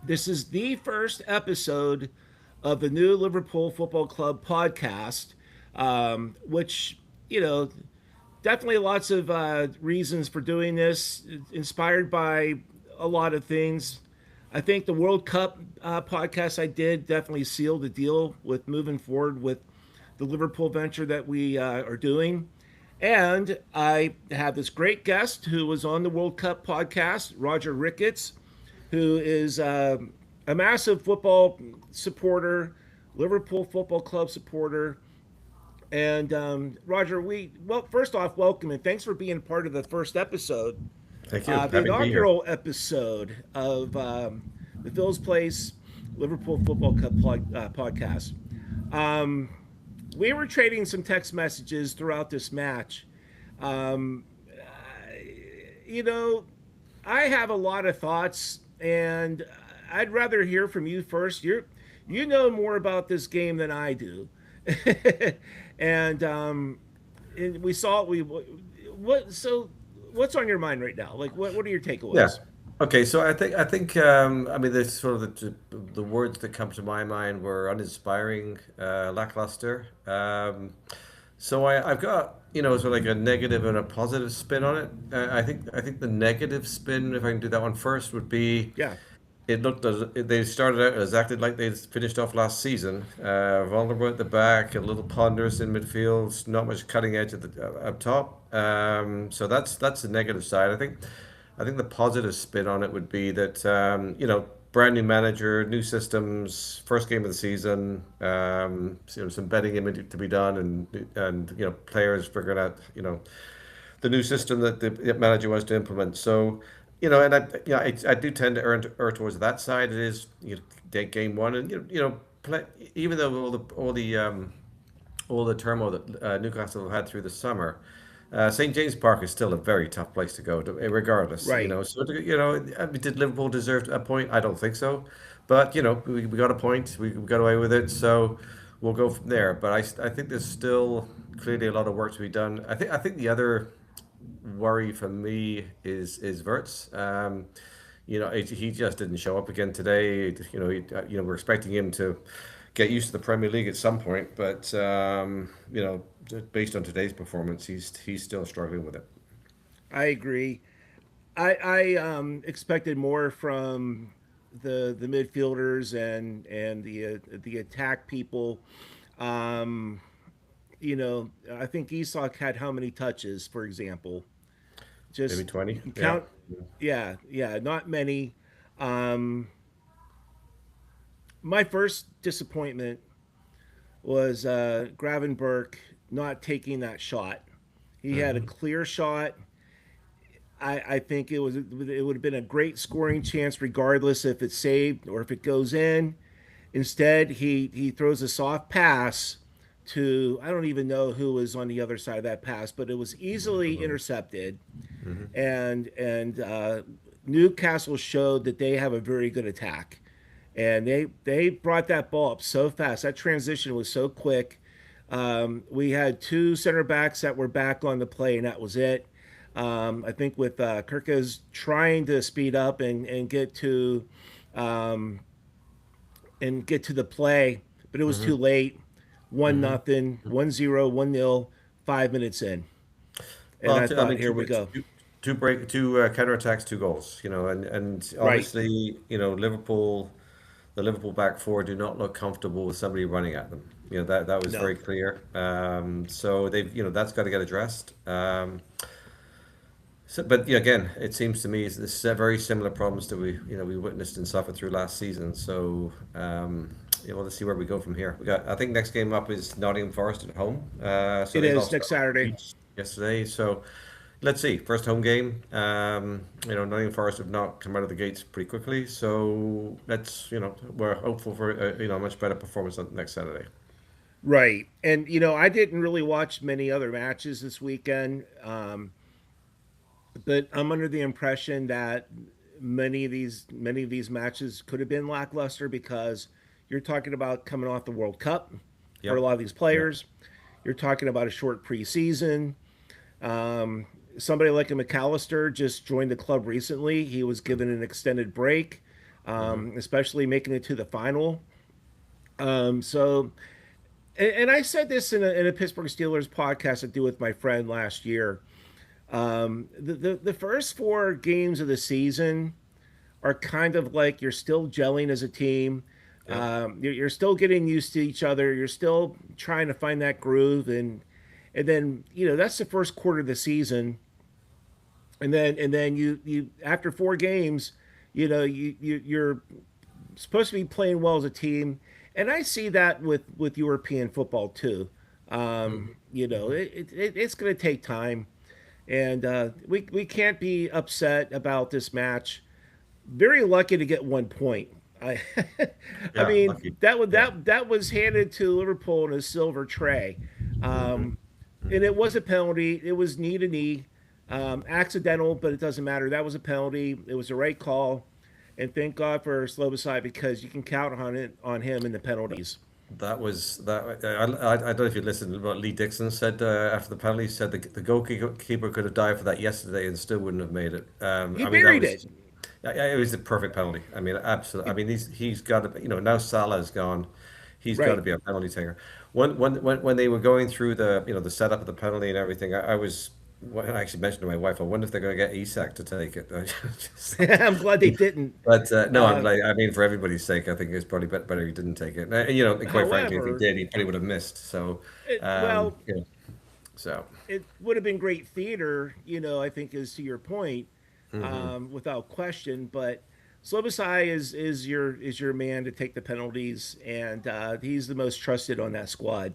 This is the first episode of the new Liverpool Football Club podcast, which, you know, definitely lots of reasons for doing this, inspired by a lot of things. I think the World Cup podcast I did definitely sealed the deal with moving forward with the Liverpool venture that we are doing. And I have this great guest who was on the World Cup podcast, Roger Ricketts, who is a massive football supporter, Liverpool Football Club supporter. And Roger, first off, welcome and thanks for being part of the first episode, Thank you. the Happy to be here. inaugural episode of the Phil's Place Liverpool Football Club podcast. Um, we were trading some text messages throughout this match. Um, you know, I have a lot of thoughts, and I'd rather hear from you first. You know more about this game than I do, and, we saw we what so. What's on your mind right now? Like, what are your Yeah. takeaways? Okay. So I think I mean the sort of the words that come to my mind were uninspiring, lackluster. So I've got sort of like a negative and a positive spin on it. I think the negative spin, if I can do that one first, would be Yeah, it looked as they started out as acted like they'd finished off last season, vulnerable at the back, a little ponderous in midfield, not much cutting edge at the up top. So that's the negative side. I think the positive spin on it would be that brand new manager, new systems, first game of the season, some betting image to be done, and players figuring out the new system that the manager wants to implement. So, and I do tend to err towards that side. It is game one, and play, even though all the turmoil that Newcastle have had through the summer. St James Park is still a very tough place to go, regardless. right. So did Liverpool deserve a point? I don't think so, but we got a point. We got away with it, so we'll go from there. But I think there's still clearly a lot of work to be done. I think the other worry for me is Verts. He just didn't show up again today. We're expecting him to get used to the Premier League at some point, but based on today's performance, he's still struggling with it. I agree. I expected more from the midfielders and the attack people. Um, I think Isak had how many touches, for example? Maybe Just 20. Yeah. count. Yeah, yeah, not many. Um, my first disappointment was Gravenberch not taking that shot. He had a Hmm. clear shot. I think it would have been a great scoring chance regardless if it's saved or if it goes in. Instead, he throws a soft pass to, I don't even know who was on the other side of that pass, but it was easily intercepted. Hmm. And Newcastle showed that they have a very good attack, and they brought that ball up so fast. That transition was so quick. We had two center backs that were back on the play, and that was it. I think with Kirka's trying to speed up um, and get to the play, but it was too Hmm. late. One Hmm. nothing, 1-0, 1-0, 5 minutes in, and Well, I I thought, mean, here we go. two counterattacks, two goals. And Right? obviously, the Liverpool back four do not look comfortable with somebody running at them. That was No. very clear. So that's got to get addressed. But yeah, again, it seems to me it's very similar problems that we witnessed and suffered through last season. So let's see where we go from here. I think next game up is Nottingham Forest at home. So It they is lost next Saturday. yesterday. So let's see. First home game. Nottingham Forest have not come out of the gates pretty quickly. So we're hopeful for a much better performance on next Saturday. Right. And I didn't really watch many other matches this weekend, but I'm under the impression that many of these matches could have been lackluster because you're talking about coming off the World Cup for a Yep. lot of these Yep. players. You're talking about a short preseason. Somebody like a McAllister just joined the club recently. He was given an extended break. Hmm. especially making it to the final. So, and I said this in a Pittsburgh Steelers podcast I do with my friend last year. The first four games of the season are kind of like you're still gelling as a team. Yep. You're still getting used to each other. You're still trying to find that groove, and then that's the first quarter of the season, and then you after four games, you're supposed to be playing well as a team, and I see that with European football too. Hmm. Hmm. It's going to take time, and we can't be upset about this match. Very lucky to get 1 point. I I Yeah, mean lucky. Yeah. that was handed to Liverpool in a silver tray, Hmm. um, and Hmm. it was a penalty. It was knee to knee, accidental, but it doesn't matter. That was a penalty. It was the right call, and thank God for Slobosai because you can count on him in the penalties. That was that. I don't know if you listened to what Lee Dixon said after the penalty. He said the goalkeeper could have dived for that yesterday and still wouldn't have made it. He I mean, that buried was it. yeah, it was the perfect penalty. I mean, absolutely. I mean, he's got to. Now Salah's gone. He's got to Right. be a penalty taker. When they were going through the setup of the penalty and everything, I was. Well, I actually mentioned to my wife, I wonder if they're going to get Isak to take it. I just thought, I'm glad they didn't. but no, I'm Uh, like, I mean, for everybody's sake, I think it's probably better he didn't take it. And quite frankly, if he However, did, he probably would have missed. So, well, you know, so it would have been great theater, I think, is to your point, hmm. without question. But Slobosai is your man to take the penalties, and he's the most trusted on that squad,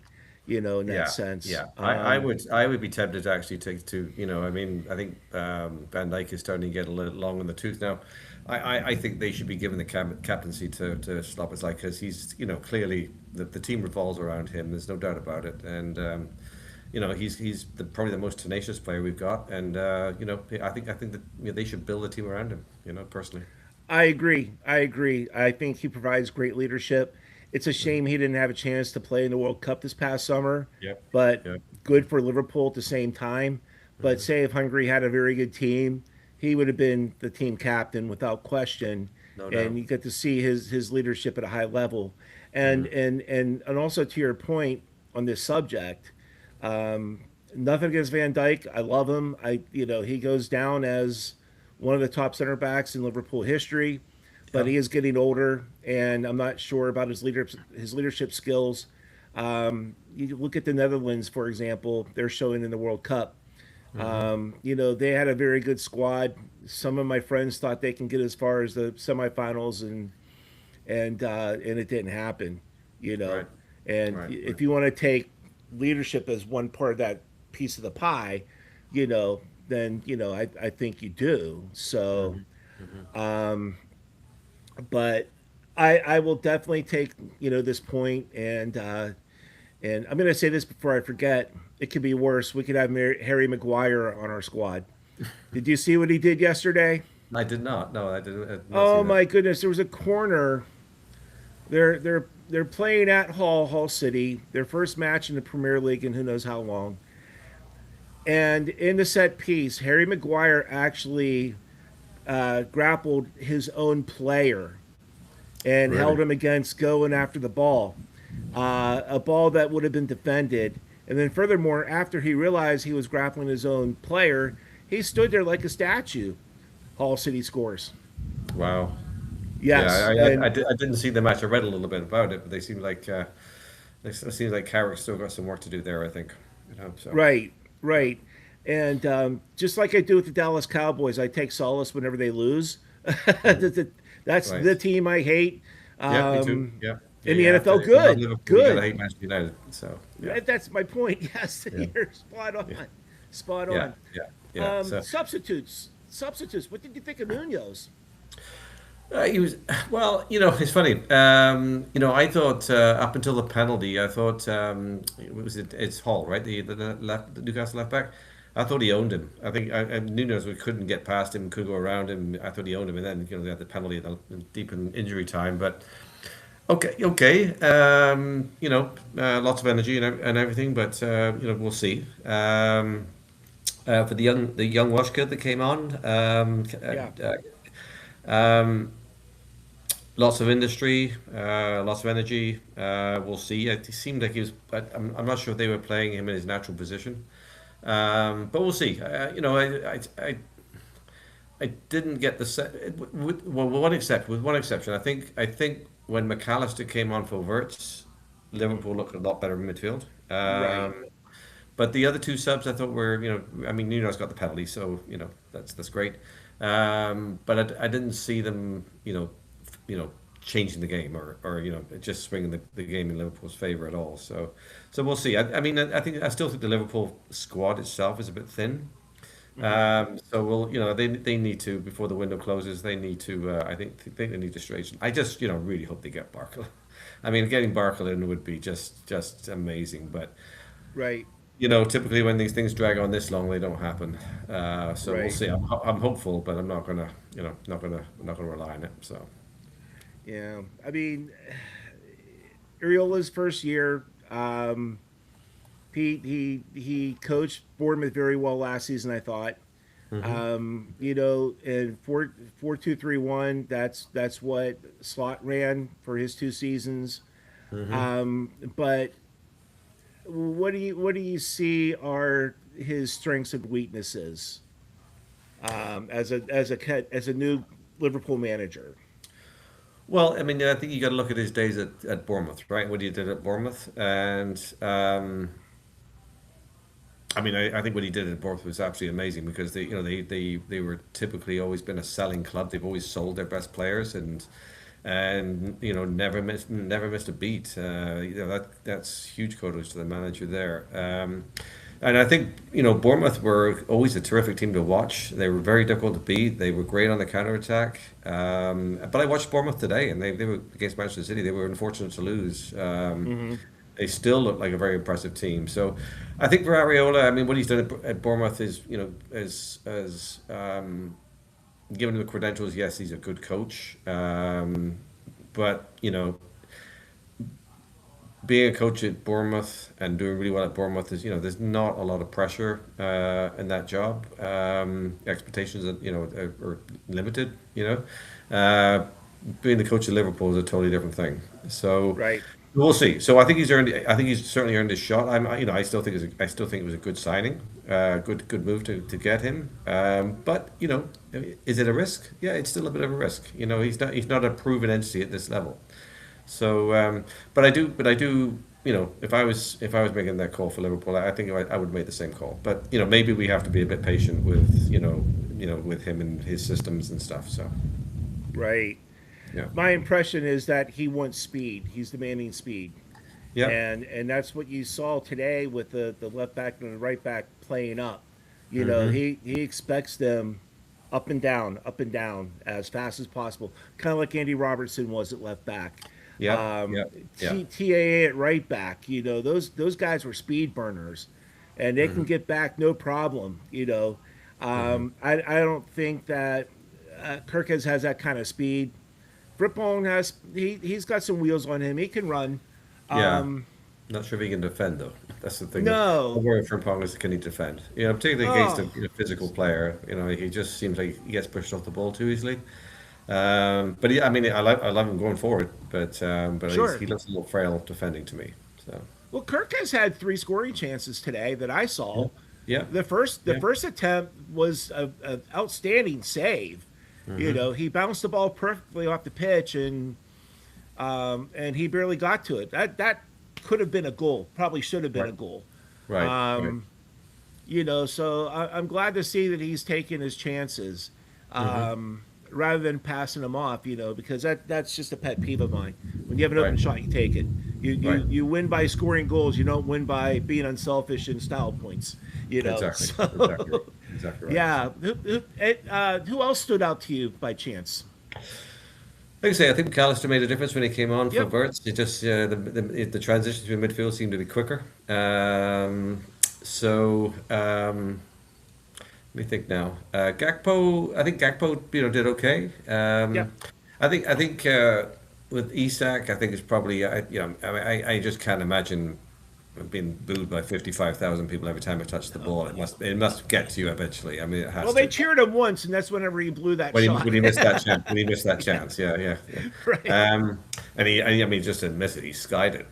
in that Yeah, sense. yeah. I would be tempted to actually take to I mean, I think Van Dijk is starting to get a little long in the tooth now. I think they should be given the captaincy to Szoboszlai because he's clearly the team revolves around him. There's no doubt about it, and he's probably the most tenacious player we've got, and I think that they should build a team around him. Personally. I agree. I agree. I think he provides great leadership. It's a Hmm. shame he didn't have a chance to play in the World Cup this past summer, Yep. but Yep. good for Liverpool at the same time. But Hmm. say if Hungary had a very good team, he would have been the team captain without question, No and doubt. you get to see his leadership at a high level. And Hmm. also to your point on this subject, nothing against Van Dyke. I love him. He goes down as one of the top center backs in Liverpool history, but Yeah. he is getting older, and I'm not sure about his leadership skills. You look at the Netherlands, for example; they're showing in the World Cup. Hmm. They had a very good squad. Some of my friends thought they can get as far as the semifinals, and it didn't happen. You know, Right. and Right. Right. if you want to take leadership as one part of that piece of the pie, then I think you do. So, Hmm. Hmm. but I will definitely take this point, and I'm going to say this before I forget. It could be worse. We could have Harry Maguire on our squad. Did you see what he did yesterday? I did not. No, I did not see Oh that. my goodness! There was a corner. They're playing at Hull City, their first match in the Premier League in who knows how long. And in the set piece, Harry Maguire actually grappled his own player and held Really? him against going after the ball, a ball that would have been defended. And then, furthermore, after he realized he was grappling his own player, he stood there like a statue. Hull City scores. Wow. Yeah, Yes, and I didn't see the match. I read a little bit about it, but it seems like Carrick still got some work to do there. I think, so right, right. And just like I do with the Dallas Cowboys, I take solace whenever they lose. mhm. That's Right. the team I hate. Yeah, me too. Um, Yeah, yeah. in the You have to. NFL, If you love good, Liverpool, you gotta good. hate Manchester United. So yeah, That's my point. Yes, yeah, you're spot on. yeah, Spot yeah, on. yeah, yeah. So Substitutes. Substitutes. What did you think of Munoz? he was well. It's funny. I thought up until the penalty, I thought it's Hall, right? The Newcastle left back. I thought he owned him. I think Nunes we couldn't get past him, could go around him. I thought he owned him, and then they had the penalty deep in injury time. But okay, okay. Lots of energy and everything, but we'll see. For the young Welsh kid that came on, Yeah. um, Lots of industry, lots of energy. We'll see. It seemed like he was. I'm not sure if they were playing him in his natural position, but we'll see. I didn't get the set. Well, with one exception, I think when McAllister came on for Wirtz, Liverpool looked a lot better in midfield. Right. But the other two subs I thought were, I mean, Nuno's got the penalty, so that's great. But I didn't see them, changing the game or just swinging the game in Liverpool's favour at all. So we'll see. I mean, I still think the Liverpool squad itself is a bit thin. Hmm. So we'll, they need to before the window closes. They need to. I think they need to straighten. I just, really hope they get Barkley. I mean, getting Barkley in would be just amazing. But Right. typically when these things drag on this long, they don't happen. So we'll Right. see. I'm hopeful, but I'm not gonna, not gonna rely on it. So Yeah. I mean, Ariola's first year. He coached Bournemouth very well last season, I thought. hmm And 4-2-3-1. That's what Slot ran for his 2 seasons. hmm But what do you see are his strengths and weaknesses as a new Liverpool manager? Well, I mean, I think you got to look at his days at Bournemouth, right? What he did at Bournemouth, and I mean, I think what he did at Bournemouth was absolutely amazing because they were typically always been a selling club. They've always sold their best players and never missed a beat. That's huge kudos to the manager there. And I think Bournemouth were always a terrific team to watch. They were very difficult to beat. They were great on the counter attack. But I watched Bournemouth today, and they were against Manchester City. They were unfortunate to lose. Hmm. They still look like a very impressive team. So I think for Areola, I mean, what he's done at Bournemouth is, given him the credentials. Yes, he's a good coach. But being a coach at Bournemouth and doing really well at Bournemouth is, there's not a lot of pressure in that job. Expectations, are limited. Being the coach of Liverpool is a totally different thing. So Right. we'll see. So I think he's earned. I think he's certainly earned his shot. I still think I still think it was a good signing. Good move to get him. But is it a risk? Yeah, it's still a bit of a risk. He's not a proven entity at this level. So, but I do. If I was making that call for Liverpool, I think I would make the same call. But maybe we have to be a bit patient with with him and his systems and stuff. So Right. yeah, My impression is that he wants speed. He's demanding speed. yeah, And that's what you saw today with the left back and the right back playing up. hmm He expects them up and down as fast as possible, kind of like Andy Robertson was at left back. yeah, yeah, yeah. TAA at right back, those guys were speed burners, and they can hmm get back no problem. hmm I don't think that Kirkes has that kind of speed. Frimpong he's got some wheels on him. He can run. Yeah. Um, Not sure if he can defend though. That's the thing. The no. worry from Pong is can he defend? Particularly against a Oh, physical player. He just seems like he gets pushed off the ball too easily. But I mean, I love him going forward, but he sure. looks a little frail defending to me. So Well, Kirk has had 3 scoring chances today that I yeah, saw. yeah, The yeah. first attempt was a outstanding save. hmm He bounced the ball perfectly off the pitch, and he barely got to it. That could have been a goal. Probably should have been Right, a goal. right, right. Um, so I'm glad to see that he's taking his chances, hmm rather than passing them off. Because that's just a pet peeve of mine. When you have an Right, open shot, you take it. You right. you you win by scoring goals. You don't win by being unselfish and style points. Exactly, exactly, So exactly right. yeah. Who else stood out to you by chance? Like I say, I think McAllister made a difference when he came on for Yep. Verts. It just the transition to midfield seemed to be quicker. Let me think now. Gakpo, I think Gakpo, did okay. Yep. I think with Isak, I think it's probably I just can't imagine. being booed by 55,000 people every time I touch the ball. It must get to you eventually. I mean, it has Well, they to. cheered him once, and that's whenever he blew that When he, shot. when he missed that chance, yeah, yeah, yeah. Right. I mean, just admit it, he skied it.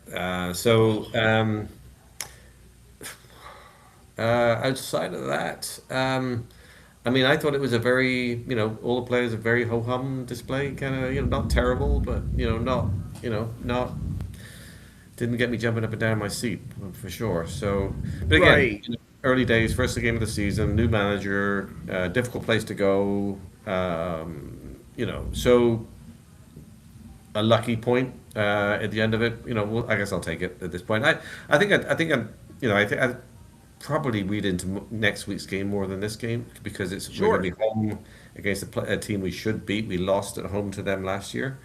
Outside of that, I mean, I thought it was a very, all the players a very ho hum display, kind of, not terrible, but not didn't get me jumping up and down my seat for sure. So, but again, Right. early days, first game of the season, new manager, difficult place to go. So a lucky point at the end of it. Well, I guess I'll take it at this point. I think I probably read into next week's game more than this game because we're going Sure. to be home against a team we should beat. We lost at home to them last year,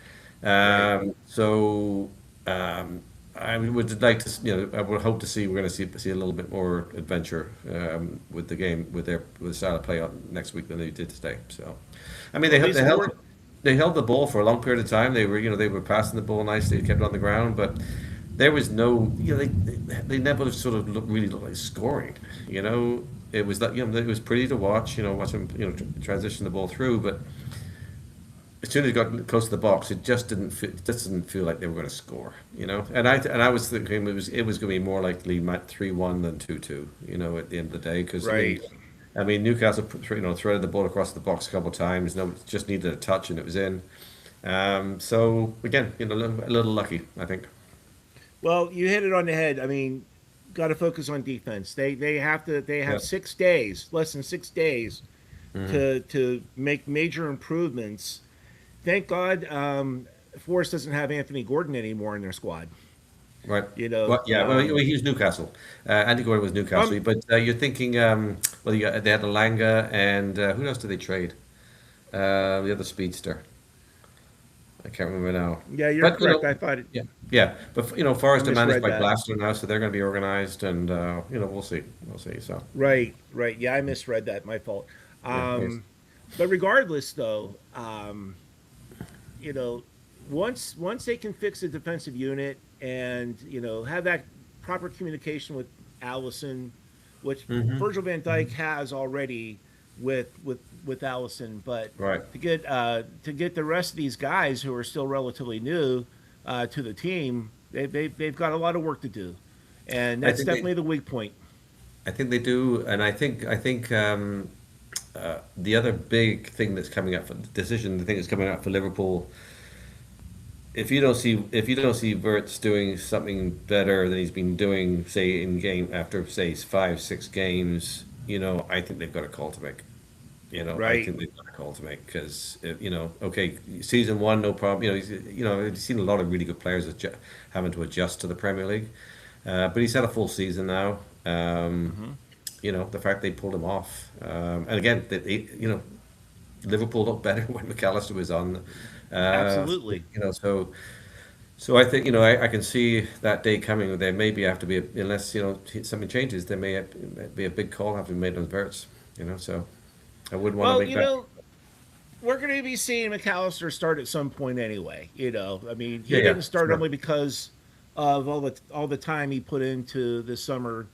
Right. so I would like to, I would hope to see we're going to see a little bit more adventure with the game with the style of play on next week than they did today. So, I mean, Well, at least more. they held the ball for a long period of time. They were passing the ball nicely, kept it on the ground, but there was no, they never sort of really looked like scoring. It was that, it was pretty to watch. Watch them, transition the ball through, but as soon as it got close to the box, it just didn't feel like they were going to score. And I was thinking it was going to be more likely 3-1 than 2-2. At the end of the day, because Right. I mean Newcastle, threaded the ball across the box a couple of times. No, just needed a touch and it was in. So again, a little lucky, I think. Well, you hit it on the head. I mean, got to focus on defense. They Yeah. have 6 days, less than 6 days, Hmm. to make major improvements. Thank God, Forest doesn't have Anthony Gordon anymore in their squad. Right. You know, Well, yeah. Well, he's Newcastle. Andy Gordon was Newcastle, um, but you're thinking. Well, they had Alanga, and who else did they trade? The other speedster. I can't remember now. yeah, you're But correct. I thought it. yeah, yeah. But I Forest are managed misread by that. Blaster now, so they're going to be organized, and we'll see. We'll see. So Right, right. Yeah, I misread that. My fault. yeah, yes. Um, but regardless, though, you know, once they can fix the defensive unit and have that proper communication with Allison, which Hmm. Virgil Van Dyke has already with Allison, but Right. to get the rest of these guys who are still relatively new to the team, they've got a lot of work to do, and I that's think they. definitely the weak point. I think they do, and I think the other big thing that's coming up for the thing that's coming up for Liverpool. If you don't see Verts doing something better than he's been doing, say in game after say 5-6 games, I think they've got a call to make. I Right. think they've got a call to make because okay, season one, no problem. He's seen a lot of really good players having to adjust to the Premier League, but he's had a full season now. Hmm. The fact they pulled him off, and again, Liverpool looked better when McAllister was on. Uh, Absolutely. so I think I can see that day coming. There maybe have to be unless something changes. There may be a big call having made on Verts. So I wouldn't want to Well, make that. we're going to be seeing McAllister start at some point anyway. I mean, Yeah, he yeah, didn't start sure. only because of all the time he put into this summer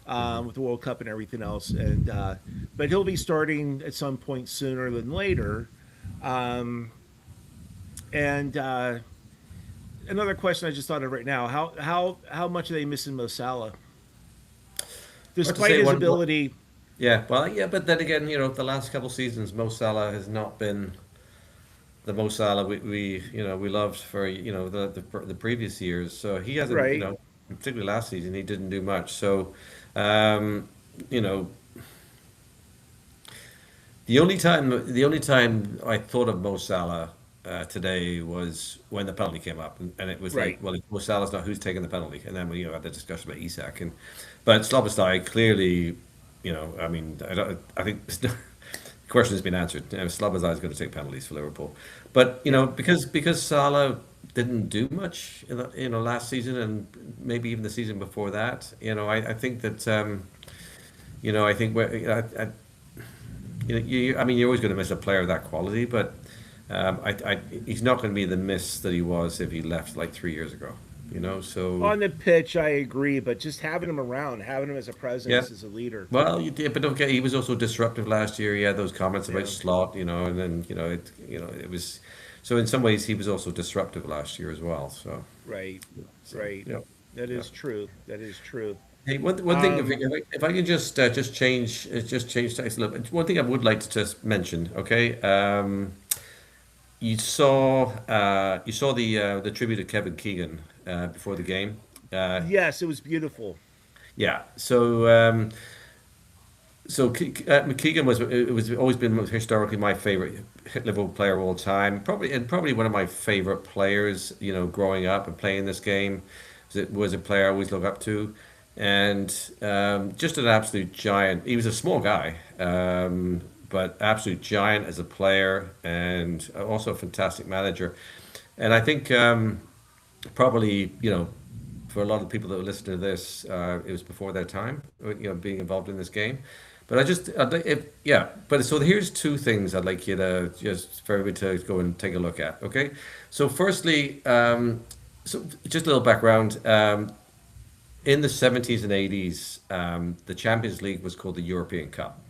Hmm. with the World Cup and everything else, and but he'll be starting at some point sooner than later. Um, and another question I just thought of right now: how much are they missing Mo Salah, Hard to despite say. his One. ability? Yeah, well, yeah, but then again, the last couple seasons, Mo Salah has not been the Mo Salah we loved for the previous years. So he hasn't, Right. particularly last season, he didn't do much. So, um, you know, the only time I thought of Mo Salah today was when the penalty came up, and it was like, Right. well, if Mo Salah's not, who's taking the penalty? And then we had the discussion about Isak, but Slobostai clearly, I mean, I think the question has been answered. Slobostai is going to take penalties for Liverpool, but Yeah. because Salah didn't do much last season and maybe even the season before that, I think that I think I mean, you're always going to miss a player of that quality, but he's not going to be the miss that he was if he left like 3 years ago. So On the pitch, I agree, but just having him around, having him as a yeah. presence, as a leader. Well, you did, but don't get. He was also disruptive last year. He had those comments about Yeah. slot, and then it was. So in some ways, he was also disruptive last year as well. Right. So Right. yeah, That yeah. is true. That is true. Hey, one thing, Um, if I can just change text a little bit. One thing I would like to just mention, okay? You saw the tribute to Kevin Keegan before the game. Uh, yes, it was beautiful. yeah. So Keegan was always been historically my favorite Liverpool player of all time. Probably one of my favorite players. Growing up and playing this game, was a player I always look up to, and just an absolute giant. He was a small guy, but absolute giant as a player, and also a fantastic manager. And I think probably for a lot of people that were listening to this, it was before their time, being involved in this game. But yeah. But so here's two things I'd like you to just for everybody to go and take a look at. Okay. So firstly, so just a little background. In the 70s and 80s, the Champions League was called the European Cup.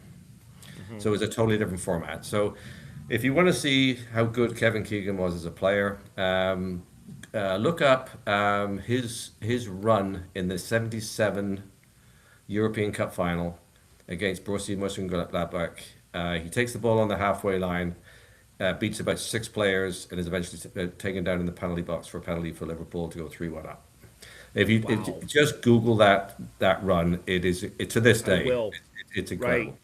Hmm. So it was a totally different format. So if you want to see how good Kevin Keegan was as a player, look up his run in the '77 European Cup final against Borussia Mönchengladbach. He takes the ball on the halfway line, beats about six players, and is eventually taken down in the penalty box for a penalty for Liverpool to go 3-1 up. If you Wow. just Google that run, to this I day, will. it's Right. incredible.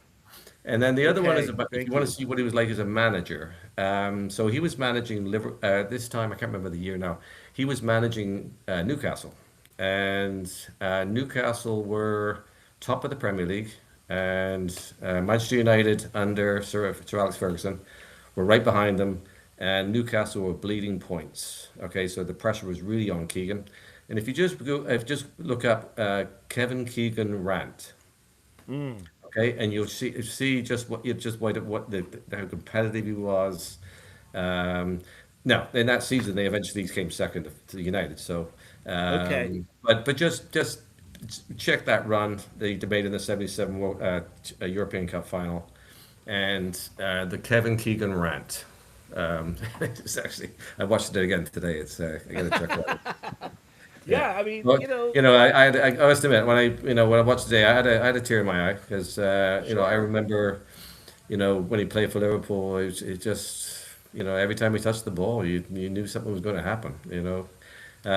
And then the other one is Okay. about if you Thank want to you. see what he was like as a manager. So he was managing this time. I can't remember the year now. He was managing Newcastle, and Newcastle were top of the Premier League, and Manchester United under Sir Alex Ferguson were right behind them, and Newcastle were bleeding points. Okay, so the pressure was really on Keegan. And if you just look up Kevin Keegan rant, Mm. okay, and you'll see just what how competitive he was. Um, Now in that season they eventually came second to United. So, Okay. but just check that run they made in the '77 European Cup final, and the Kevin Keegan rant. It's actually I watched it again today. I got to check it out. Yeah. Yeah. I mean, But I must admit when I watched today, I had a tear in my eye because I sure. remember when he played for Liverpool, it just every time he touched the ball, you knew something was going to happen.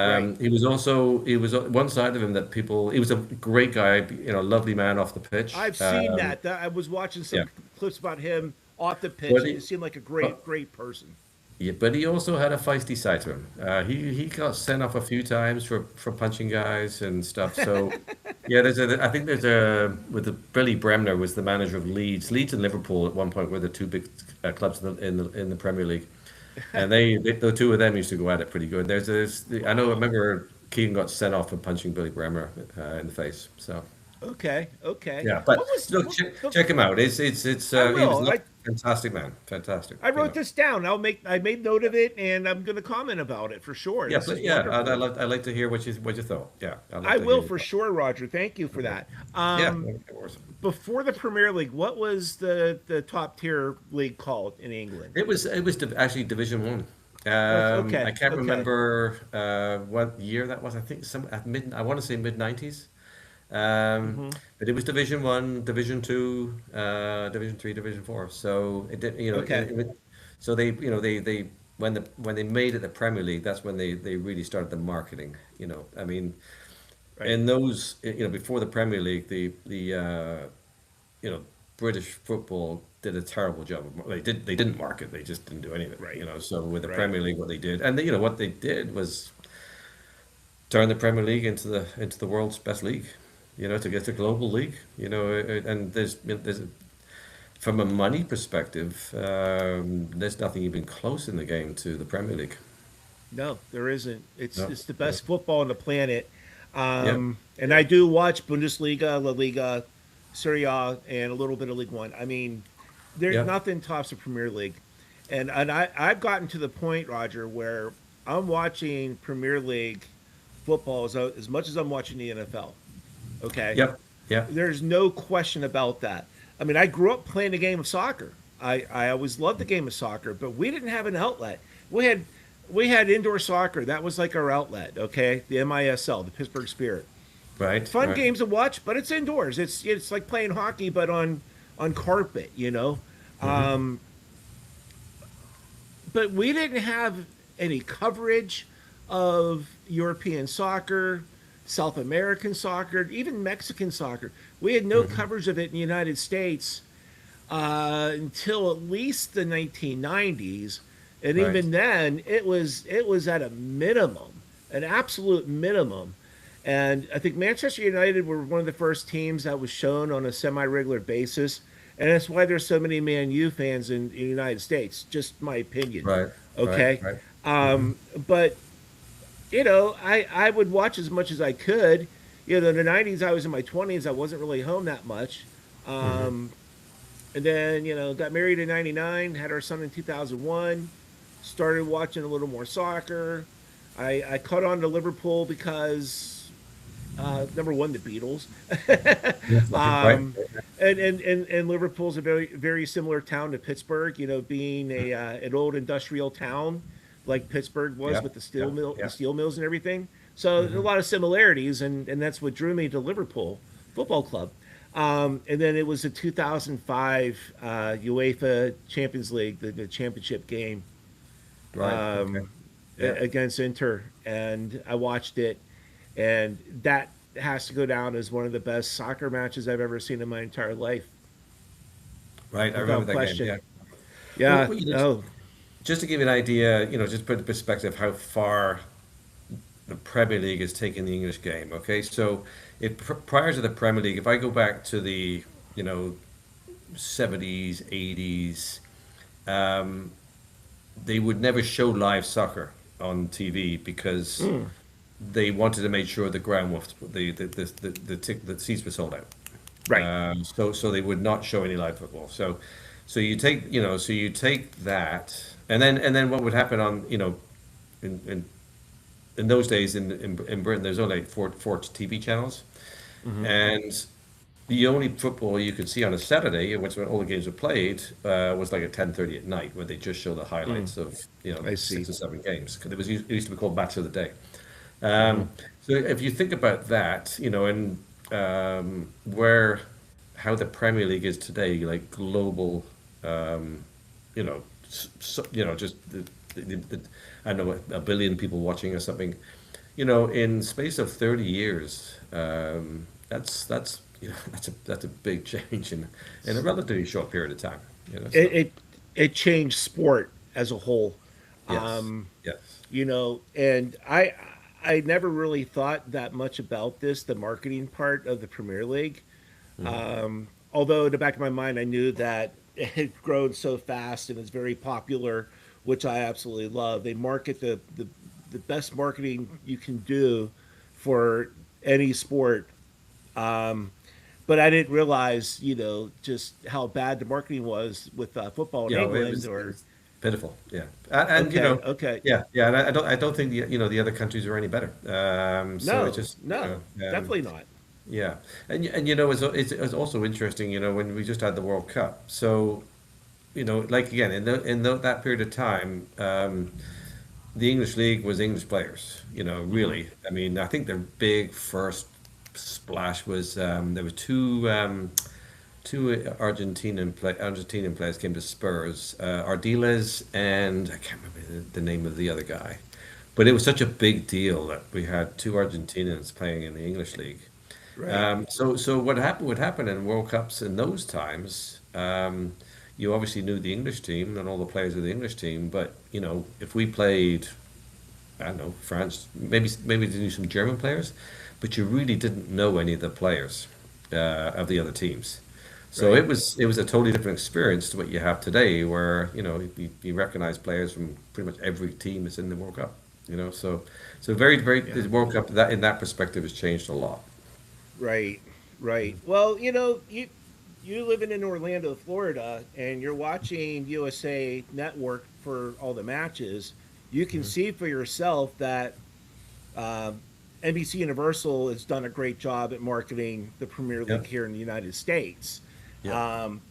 Right. He was one side of him that people. He was a great guy, lovely man off the pitch. I've seen that. I was watching Yeah, some clips about him off the pitch, but and he, he seemed like a but great, great person. Yeah, but he also had a feisty side to him. He got sent off a few times for punching guys and stuff. So yeah, I think there's a with the Billy Bremner was the manager of Leeds. Leeds and Liverpool at one point were the two big clubs in the Premier League, and the two of them used to go at it pretty good. I Wow. remember Keegan got sent off for punching Billy Bremner in the face. So Okay. Okay. yeah, What but was look, what, check him out. I He was will. a fantastic man, fantastic. I wrote this down. I made note of it, and I'm going to comment about it for sure. Yeah, This but is yeah, wonderful. I'd like to hear what you thought. Yeah, I'd like I to hear will your for thoughts. sure, Roger. Thank you for Okay. that. Yeah, of course. Before the Premier League, what was the top tier league called in England? It was actually Division One. I Okay. can't Okay. remember what year that was. I think some at mid. I want to say mid '90s. Um, Hmm. but it was Division One, Division Two, Division Three, Division Four. So it did. Okay. So they when they made it the Premier League, that's when they really started the marketing. I mean, Right. in those before the Premier League, the you know British football did a terrible job. They didn't market. They just didn't do any of it. Right. So with the Right. Premier League, what they did, and what they did was turn the Premier League into the world's best league. To get the global league. And there's from a money perspective, there's nothing even close in the game to the Premier League. No, there isn't. It's No, it's the no. best football on the planet. Yeah, And I do watch Bundesliga, La Liga, Serie A, and a little bit of League One. I mean, there's yeah, nothing tops the Premier League. And I've gotten to the point, Roger, where I'm watching Premier League football as much as I'm watching the NFL. Okay, Yep. Yeah. there's no question about that. I mean, I grew up playing the game of soccer. I always loved the game of soccer, but we didn't have an outlet. We had indoor soccer. That was like our outlet. Okay, the MISL, the Pittsburgh Spirit. Right. Fun Right. games to watch, but it's indoors. It's like playing hockey, but on carpet. Hmm. Um, but we didn't have any coverage of European soccer, South American soccer, even Mexican soccer. We had no Hmm. coverage of it in the United States until at least the 1990s, and Right. even then, it was at a minimum, an absolute minimum. And I think Manchester United were one of the first teams that was shown on a semi-regular basis, and that's why there's so many Man U fans in the United States. Just my opinion, Right. Right. okay? Right. Hmm. But I would watch as much as I could. In the '90s, I was in my 20s. I wasn't really home that much. Hmm. Um, and then, got married in '99, had our son in 2001, started watching a little more soccer. I caught on to Liverpool because, number one, the Beatles. Yeah. Right. um, and Liverpool's a very, very similar town to Pittsburgh, being an old industrial town like Pittsburgh was Yeah. with the Yeah. steel mill, the Yeah. steel mills and everything. So a Hmm. lot of similarities, and that's what drew me to Liverpool Football Club. And then it was the 2005 UEFA Champions League, the championship game Right. Okay. um, Yeah. against Inter, and I watched it, and that has to go down as one of the best soccer matches I've ever seen in my entire life, Right. I remember without that game. question. Yeah. Yeah. Well, Oh. just to give you an idea, just put in perspective how far the Premier League has taken the English game. Okay, so prior to the Premier League, if I go back to the you know 70s, 80s, um, they would never show live soccer on TV because Mm. they wanted to make sure the ground was the seats were sold out. Right. So they would not show any live football. So you take that, and then what would happen on in in those days in Britain there's only like four TV channels, Hmm. and the only football you could see on a Saturday, which when all the games were played, was like at 10:30 at night, where they just show the Mm. highlights of I six see. or seven games. 'Cause it used to be called Match of the Day. Hmm. So if you think about that, and where how the Premier League is today, like global, you know, just I don't know, a billion people watching or something, in space of 30 years, that's a big change in a relatively short period of time. It, So it changed sport as a whole. yes, Um, yes, and I never really thought that much about this, the marketing part of the Premier League. hmm, Although in the back of my mind, I knew that it had grown so fast and it's very popular, which I absolutely love. They market the best marketing you can do for any sport. Um, but I didn't realize, just how bad the marketing was with football in it England. was it Or was pitiful. Yeah, and okay, okay, yeah, yeah, and I don't think the other countries are any better. So it no, just no, definitely not. yeah, and it's also interesting. When we just had the World Cup, so like again that period of time, the English league was English players. Hmm. Really, I mean, I think their big first splash was there were two Argentinian players came to Spurs, Ardiles, and I can't remember the name of the other guy. But it was such a big deal that we had two Argentinians playing in the English league. Right. So what happened in World Cups in those times? You obviously knew the English team and all the players of the English team, but if we played, I don't know, France, maybe they knew some German players, but you really didn't know any of the players of the other teams. So Right. it was a totally different experience to what you have today, where you recognize players from pretty much every team that's in the World Cup. So very very Yeah. the World Cup that in that perspective has changed a lot. Right. Right. Well, you living in Orlando, Florida, and you're watching USA Network for all the matches. You can Mhm. see for yourself that um, NBC Universal has done a great job at marketing the Premier League Yep. here in the United States, Yep.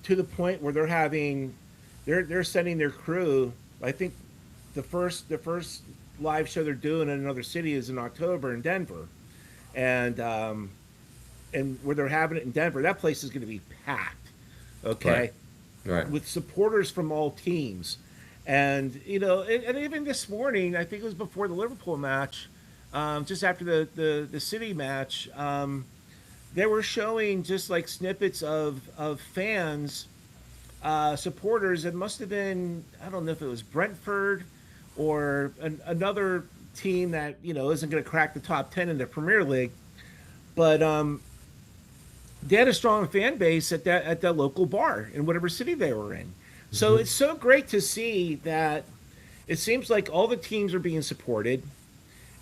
to the point where they're sending their crew. I think the first live show they're doing in another city is in October in Denver, and where they're having it in Denver, that place is going to be packed. Right. Okay, Right. with supporters from all teams. And, and even this morning, I think it was before the Liverpool match, just after the City match, they were showing just like snippets of fans, supporters. It must have been, I don't know if it was Brentford or another team that, isn't going to crack the top 10 in the Premier League. But they had a strong fan base at that local bar in whatever city they were in. So it's so great to see that it seems like all the teams are being supported,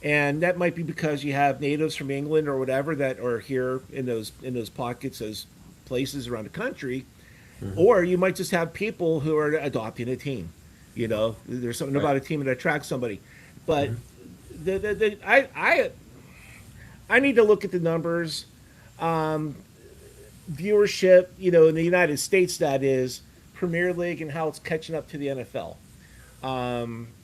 and that might be because you have natives from England or whatever that are here in those pockets, those places around the country, or you might just have people who are adopting a team. There's something Right. about a team that attracts somebody, but I need to look at the numbers. Viewership, in the United States, that is Premier League, and how it's catching up to the NFL.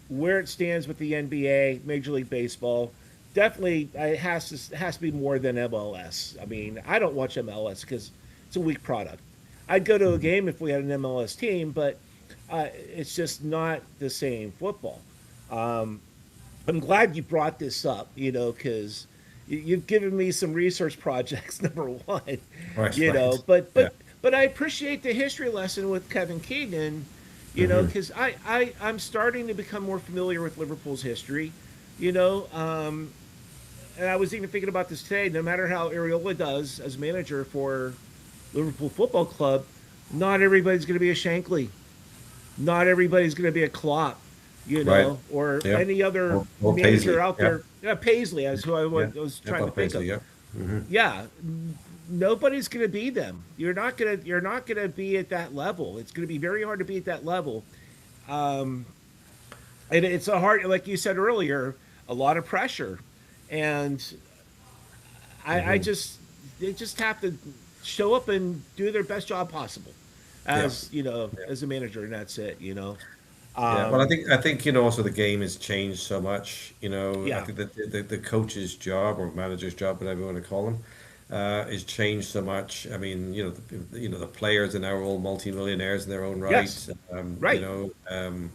Where it stands with the NBA, Major League Baseball, definitely it has to be more than MLS. I mean, I don't watch MLS because it's a weak product. I'd go to a game if we had an MLS team, but it's just not the same football. I'm glad you brought this up, because you've given me some research projects. Number one, Right. but Yeah. but I appreciate the history lesson with Kevin Keegan, because I'm starting to become more familiar with Liverpool's history, and I was even thinking about this today. No matter how Areola does as manager for Liverpool Football Club, not everybody's going to be a Shankly, not everybody's going to be a Klopp, Right. or Yeah. any other Or manager Paisley. out Yeah. there. Yeah, Paisley, is who I was, Yeah. was Yeah, trying to Bob think of. Paisley, yeah. Yeah, nobody's going to be them. You're not going to be at that level. It's going to be very hard to be at that level. And it's a hard, like you said earlier, a lot of pressure, and I just they just have to show up and do their best job possible, as Yeah. as a manager, and that's it. Yeah, well, I think also the game has changed so much. I Yeah, think that the coach's job or manager's job, whatever you want to call them, has changed so much. I mean, the players are now all multimillionaires in their own right. yes, Um, you right, know, um,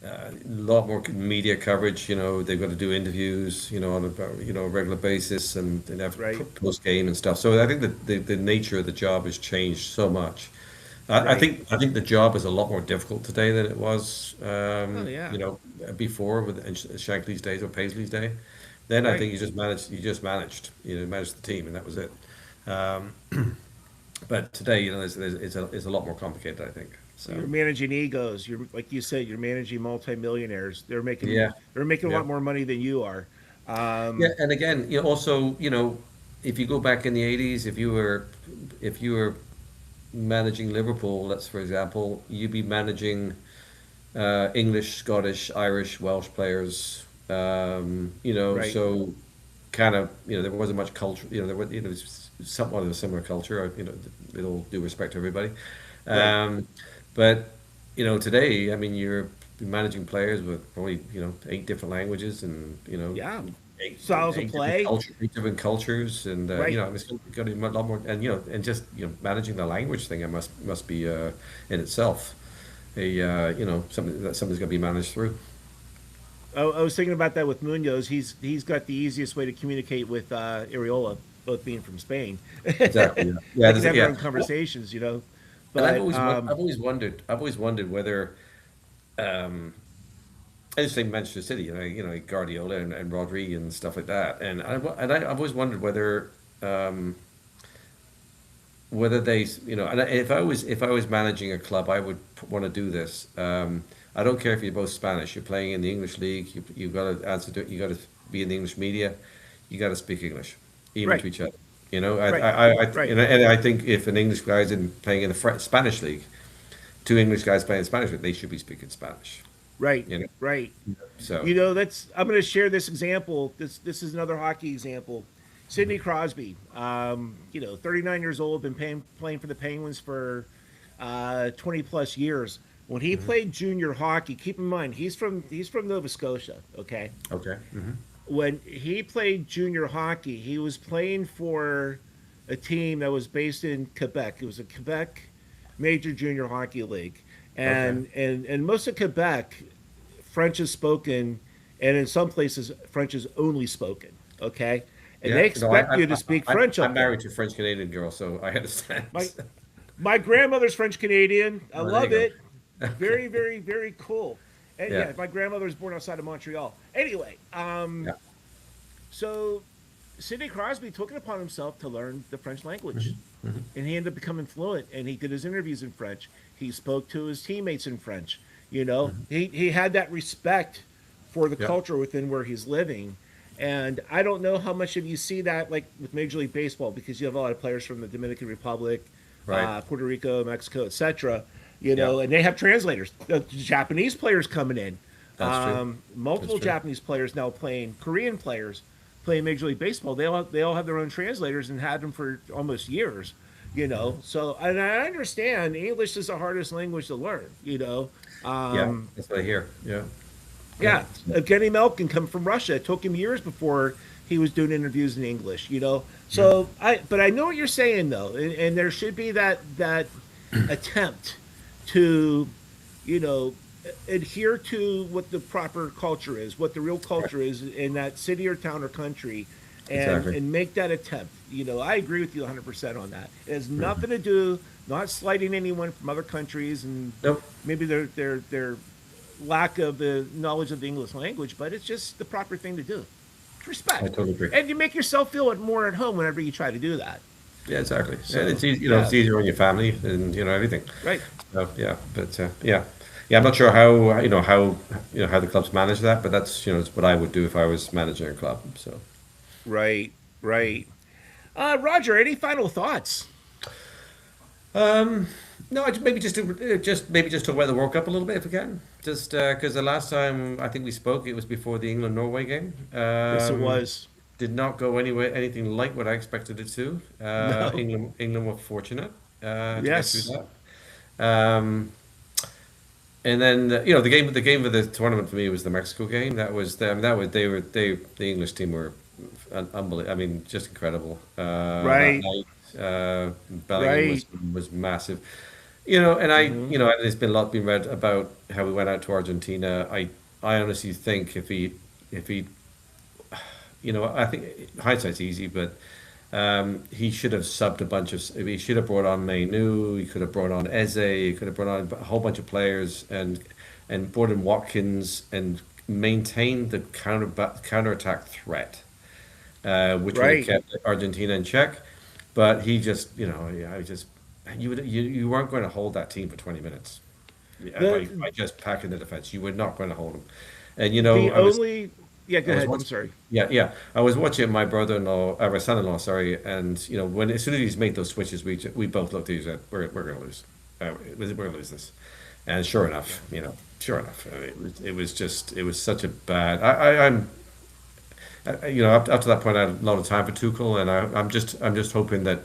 a lot more media coverage. They've got to do interviews, on a regular basis, and they have right, post game and stuff. So I think that the nature of the job has changed so much. right. I think the job is a lot more difficult today than it was, Oh yeah, before with Shankly's days or Paisley's day. Then I right. think you managed the team, and that was it. Um, but today, it's a lot more complicated, I think. So You're managing egos. You're, like you said, you're managing multimillionaires. They're making yeah, they're making a yeah. lot more money than you are. Yeah, Um, and again, also, if you go back in the 80s, if you were managing Liverpool, let's for example, you'd be managing English, Scottish, Irish, Welsh players. right, So kind of, there wasn't much culture. There was, somewhat of a similar culture. With all due respect to everybody. right. Um, but today, I mean, you're managing players with probably 8 different languages, and Yeah, eight, styles of play. eight different cultures, and Right. it's got to be a lot more, and and just managing the language thing, it must be in itself something that something's got to be managed through. I was thinking about that with Munoz. He's got the easiest way to communicate with Areola, both being from Spain. Exactly. Yeah. They Yeah. can have their Yeah. own conversations. And But I've always wondered whether um, I just think Manchester City, like Guardiola and Rodri and stuff like that, and I've always wondered um, whether they, and if I was managing a club, I would want to do this. I don't care if you're both Spanish. You're playing in the English league. You've got to answer to it. You got to be in the English media. You got to speak English, even right, to each other. right, right, And I think if an English guy's playing in the Spanish league, two English guys playing in Spanish league, they should be speaking Spanish. Right, you know. right. So You know, that's I'm going to share this example. This is another hockey example. Sidney Crosby, 39 years old, been playing for the Penguins for 20 plus years. When he played junior hockey, keep in mind he's from Nova Scotia. Okay, okay, when he played junior hockey, he was playing for a team that was based in Quebec. It was a Quebec major junior hockey league, okay, and most of Quebec, French is spoken, and in some places French is only spoken. Okay, and yeah. they No, expect you to speak French I'm up there. married to a French Canadian girl, so I My understand. my grandmother's French Canadian. I Oh, there you love go. it. Very, very, very cool. And Yeah, yeah, my grandmother was born outside of Montreal. Anyway, yeah, so Sidney Crosby took it upon himself to learn the French language, and he ended up becoming fluent. And he did his interviews in French. He spoke to his teammates in French. He had that respect for the yeah. culture within where he's living. And I don't know how much of you see that like with Major League Baseball because you have a lot of players from the Dominican Republic, Right. Puerto Rico, Mexico, etc. Yeah, And they have translators. Japanese players coming in, that's true. That's multiple true. Japanese players now playing, Korean players playing Major League Baseball. They all have their own translators and had them for almost years. So and I understand English is the hardest language to learn. Yeah, that's what I hear. Yeah, yeah. Yeah, Evgeny Malkin come from Russia. It took him years before he was doing interviews in English. So but I know what you're saying though, and there should be that attempt to, you know, adhere to what the proper culture is, what the real Right. culture is in that city or town or country, and Exactly. and make that attempt. I agree with you 100% on that. It has nothing to do not slighting anyone from other countries and Nope. maybe their lack of the knowledge of the English language, but it's just the proper thing to do. I Respect, totally agree. and you make yourself feel it more at home whenever you try to do that. Yeah, exactly. And So it's easy, yeah, it's easier on your family and everything. right. So yeah, but yeah, yeah. I'm not sure how how the clubs manage that, but that's it's what I would do if I was managing a club. So Right, right. Roger, any final thoughts? no, maybe just talk about the World Cup a little bit if we can. Just because the last time I think we spoke, it was before the England Norway game. Yes, it was. Did not go anywhere anything like what I expected it to. No. England were fortunate to get through Yes. that. And then the game of the tournament for me was the Mexico game. That was them. That was the English team were unbelievable. I mean, just incredible. That Right. night, Bellingham Right. was massive. And Hmm. there's been a lot being read about how we went out to Argentina. I honestly think if he I think hindsight's easy, but he should have subbed a bunch of. He should have brought on Mainu. He could have brought on Eze. He could have brought on a whole bunch of players and brought in Watkins and maintained the counterattack threat, which would have Right. kept Argentina in check. But he just, yeah, I just you weren't going to hold that team for 20 minutes. Yeah, The by just packing the defense, you were not going to hold them. And the I was only yeah. Go I was ahead. I'm watching. sorry. Yeah, yeah. I was watching my brother-in-law, my son-in-law, sorry, and when as soon as he's made those switches, we both looked at each other. We're going to lose. We're going to lose this. And sure enough, it was such a bad. Up to that point, I had a lot of time for Tuchel, and I'm just hoping that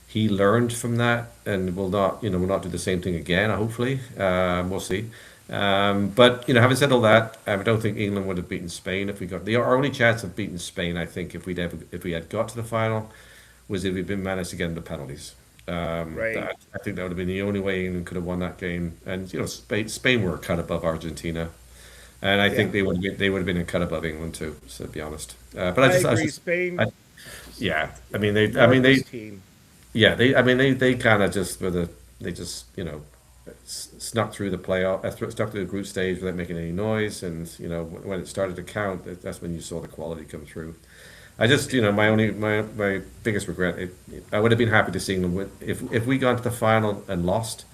he learned from that and will not do the same thing again. Hopefully, we'll see. But having said all that, I don't think England would have beaten Spain if we got our only chance of beating Spain. I think if we had got to the final, was if we'd been managed to get into penalties. Right. I think that would have been the only way England could have won that game. And Spain were a cut above Argentina, and I Yeah. think they would have been a cut above England too. So to be honest, but I agree. Spain, I, yeah. I mean they marvelous team. yeah, they kind of just they just snuck through the playoff, stuck to the group stage without making any noise, and when it started to count, that's when you saw the quality come through. I just my biggest regret, I would have been happy to see them win. If we got to the final and lost,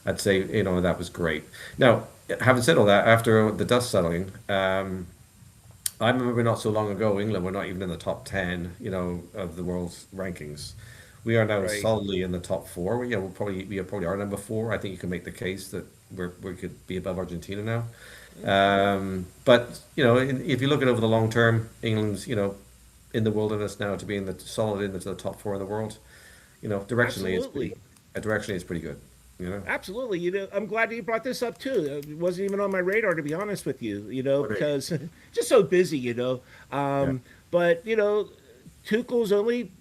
I'd say that was great. Now, having said all that, after the dust settling, I remember not so long ago, England were not even in the top 10, of the world's rankings. We are now Right. solidly in the top four. We probably are number four. I think you can make the case that we could be above Argentina now. But if you look at over the long term, England's in the wilderness now to be in the solid into the top four in the world. Directionally it's pretty Absolutely. good. Directionally it's pretty good. You know, Absolutely. I'm glad you brought this up too. It wasn't even on my radar, to be honest with you, Right. because just so busy. Yeah, But, Tuchel's only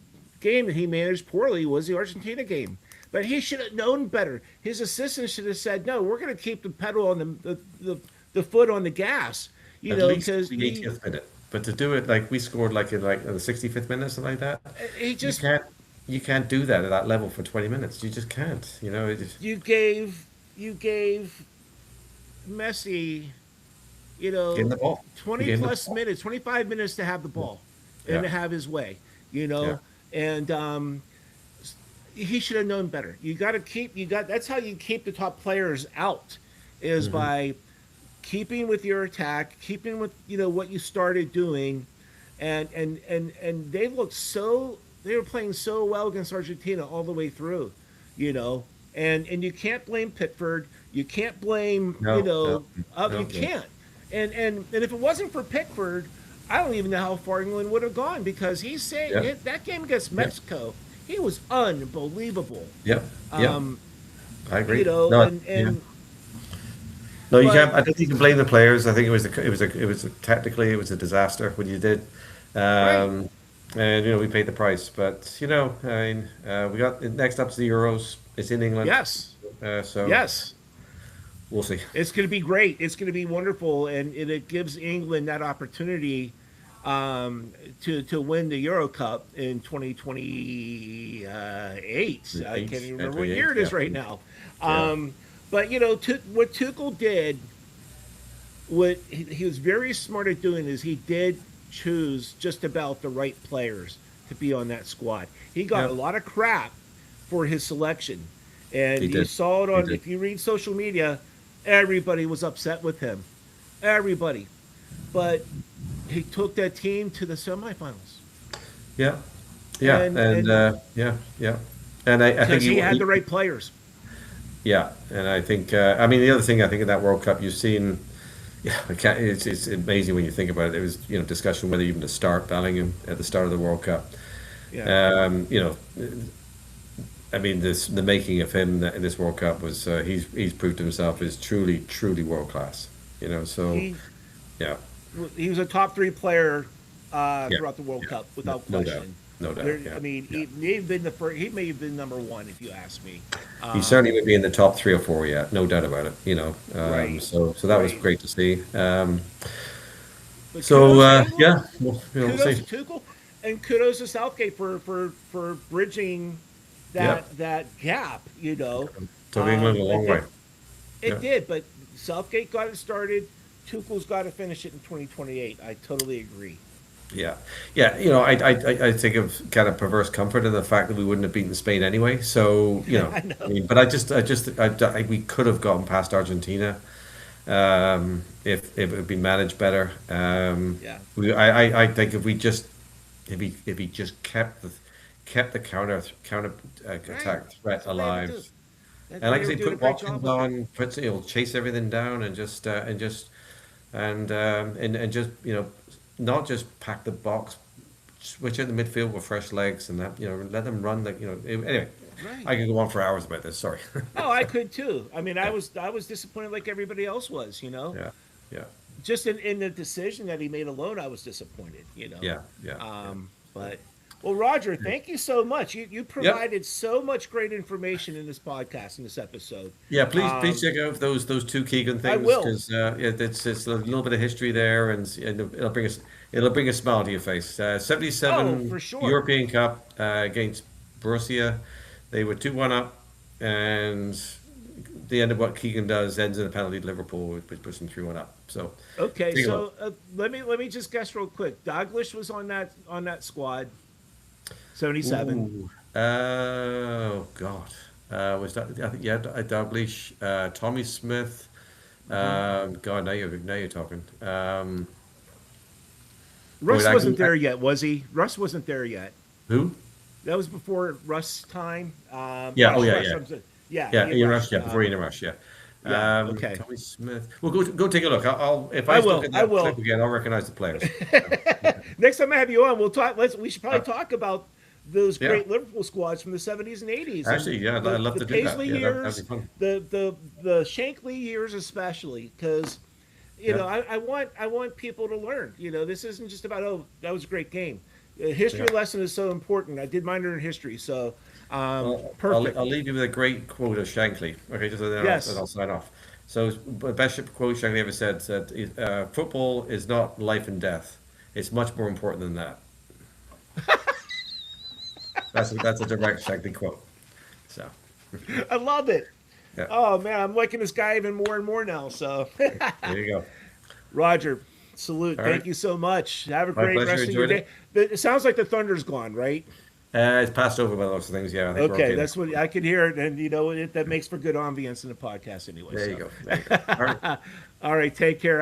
game that he managed poorly was the Argentina game. But he should have known better. His assistant should have said, no, we're going to keep the pedal on the foot on the gas, at least because the 80th minute. But to do it like we scored like in the 65th minute, something like that, he you just, can't you can't do that at that level for 20 minutes. You just can't. you gave Messi, you Getting know, the ball. You 20 gave him the plus ball. minutes, 25 minutes to have the ball and Yeah, to have his way, yeah. and he should have known better. That's how you keep the top players out, is Hmm. by keeping with your attack, keeping with what you started doing, and they were playing so well against Argentina all the way through, you know, and you can't blame Pickford, you can't blame No, no, you no, no. can't, and if it wasn't for Pickford, I don't even know how far England would have gone, because Yeah, that game against yeah, Mexico, he was unbelievable. yeah, yeah. Um, I agree. No, and yeah. No, you can't. but I don't think you can blame the players. I think technically it was a disaster what you did, right, um, and we paid the price. But I mean, we got next up to the Euros. It's in England, yes, so yes. we'll see. It's going to be great. It's going to be wonderful, and it gives England that opportunity, to win the Euro Cup in 2028. I can't even remember what 28, year it yeah, is right now. yeah, But what Tuchel did, what he was very smart at doing, is he did choose just about the right players to be on that squad. He got yeah. a lot of crap for his selection, and He you did. saw it He on. did. If you read social media, everybody was upset with him, everybody. But he took that team to the semifinals, Yeah, yeah, and and yeah, yeah, and I think because he had the right players. yeah, and I think I mean the other thing I think in that World Cup you've seen. Yeah, it's amazing when you think about it. There was discussion whether even to start Bellingham at the start of the World Cup. Yeah, Um, you know, I mean the making of him in this World Cup was he's proved himself as truly world class. So he yeah, he was a top three player, yeah, throughout the World yeah, Cup no, without no doubt, question. no doubt. There, Yeah, I mean, yeah. he may have been the first. He may have been number one, if you ask me. He certainly Um, would be in the top three or four. Yeah, no doubt about it. right, So that was right. great to see. But So kudos to England, yeah, we'll kudos see. to Tuchel, and kudos to Southgate for bridging Yeah, that gap. took England a But long way. it Yeah. did. But Southgate got it started. Tuchel's got to finish it in 2028. I totally agree. Yeah, yeah. I think of kind of perverse comfort in the fact that we wouldn't have beaten Spain anyway. So I I know. mean, but we could have gotten past Argentina if it had been managed better. Yeah. I think if he just kept the counter Right. attack That's threat what they had to do. alive, and like They I were say, doing a put great Watkins job of it. on, he'll chase everything down and just not just pack the box, switch out the midfield with fresh legs and that let them run anyway. Right. I could go on for hours about this. Sorry. Oh, I could too. I mean, I Yeah, was I was disappointed like everybody else was. yeah, yeah, Just in the decision that he made alone, I was disappointed. yeah, yeah, yeah. But well, Roger, thank you so much. You Yep. provided so much great information in this podcast, in this episode. Yeah, please Um, check out those two Keegan I things will. because it's a little bit of history there, and it'll bring a smile to your face. Oh, 77 for sure. European Cup against Borussia, they were 2-1 up, and the end of what Keegan does ends in a penalty to Liverpool, which puts them 3-1 up. So Okay, take a look. so let me just guess real quick. Douglas was on that squad. 77. Ooh, oh God, was that? I think yeah, Dalglish, Tommy Smith. Hmm. God, now you're talking. Wait, Russ wasn't there yet, was he? Russ wasn't there yet. who? That was before Russ time. Yeah. Oh Rush, yeah, Rush. yeah, Yeah, yeah. Ian Ian Rush. Rush. Yeah, before Ian Rush. Yeah. Yeah. Okay. Tommy Smith. Well, go take a look. I'll if I I look will. at I that will. clip again, I'll recognize the players. Next time I have you on, we'll talk. We should probably Uh, talk about those yeah, great Liverpool squads from the 70s and 80s, and actually, yeah, I'd love the to do that. Paisley Yeah, that'd be years, fun. the Shankly years, especially because Yeah, I want people to learn. This isn't just about, oh, that was a great game. A history yeah. lesson is so important. I did minor in history, so Well, perfect. I'll leave you with a great quote of Shankly. Okay, just then I'll Yes. sign off. So, the best quote Shankly ever said, "Football is not life and death. It's much more important than that." That's a direct Shankly quote. So, I love it. yeah, Oh man, I'm liking this guy even more and more now. So, there you go. Roger, salute. All right, Thank you so much. Have a my great pleasure. rest of your Enjoyed day. it. It sounds like the Thunder's gone, right? It's passed over by those things. Yeah, I think we're Okay, okay now. that's what I could hear, and that makes for good ambience in the podcast anyway. There you So, go. There you go. All right. all right, take care.